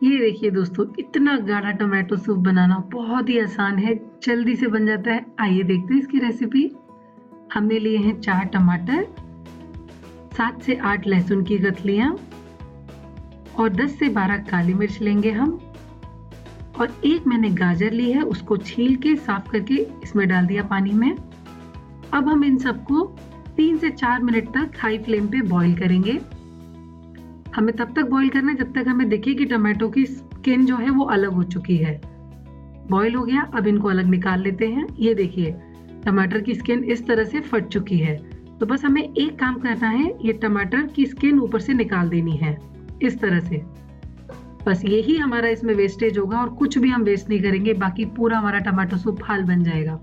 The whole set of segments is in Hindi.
ये देखिए दोस्तों, इतना गाढ़ा टोमेटो सूप बनाना बहुत ही आसान है, जल्दी से बन जाता है। आइए देखते हैं इसकी रेसिपी। हमने लिए हैं 4 टमाटर, 7 से 8 लहसुन की कतलियाँ और 10 से 12 काली मिर्च लेंगे हम। और एक मैंने गाजर ली है, उसको छील के साफ करके इसमें डाल दिया पानी में। अब हम इन सबको 3 से 4 मिनट तक हाई फ्लेम पे बॉईल करेंगे। हमें तब तक बॉईल करना है जब तक हमें दिखे कि टमाटो की स्किन जो है वो अलग हो चुकी है। बॉईल हो गया, अब इनको अलग निकाल लेते हैं। ये देखिए, टमाटर की स्किन इस तरह से फट चुकी है। तो बस हमें एक काम करना है, ये टमाटर की स्किन ऊपर से निकाल देनी है इस तरह से। बस यही हमारा इसमें वेस्टेज होगा और कुछ भी हम वेस्ट नहीं करेंगे, बाकी पूरा हमारा टमाटो सूप हाल बन जाएगा।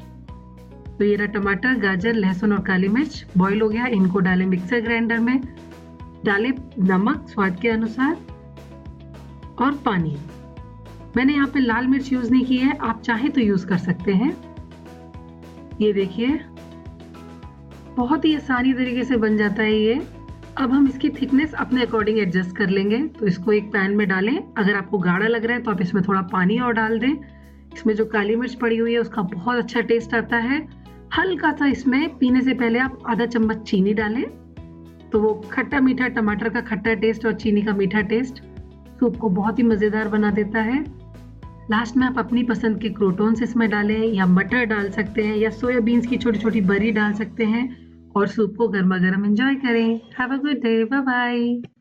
तो ये रहा टमाटर, गाजर, लहसुन और काली मिर्च बॉईल हो गया। इनको डालें मिक्सर ग्राइंडर में, डालें नमक स्वाद के अनुसार और पानी। मैंने यहाँ पे लाल मिर्च यूज नहीं की है, आप चाहे तो यूज कर सकते हैं। ये देखिए, बहुत ही आसानी तरीके से बन जाता है ये। अब हम इसकी थिकनेस अपने अकॉर्डिंग एडजस्ट कर लेंगे। तो इसको एक पैन में डालें। अगर आपको गाढ़ा लग रहा है तो आप इसमें थोड़ा पानी और डाल दें। इसमें जो काली मिर्च पड़ी हुई है उसका बहुत अच्छा टेस्ट आता है। हल्का सा इसमें पीने से पहले आप आधा चम्मच चीनी डालें, तो वो खट्टा मीठा, टमाटर का खट्टा टेस्ट और चीनी का मीठा टेस्ट सूप को बहुत ही मज़ेदार बना देता है। लास्ट में आप अपनी पसंद के क्रोटॉन्स इसमें डालें, या मटर डाल सकते हैं, या सोयाबीन्स की छोटी छोटी बरी डाल सकते हैं और सूप को गर्मा गर्म एंजॉय करें। Have a good day, bye bye.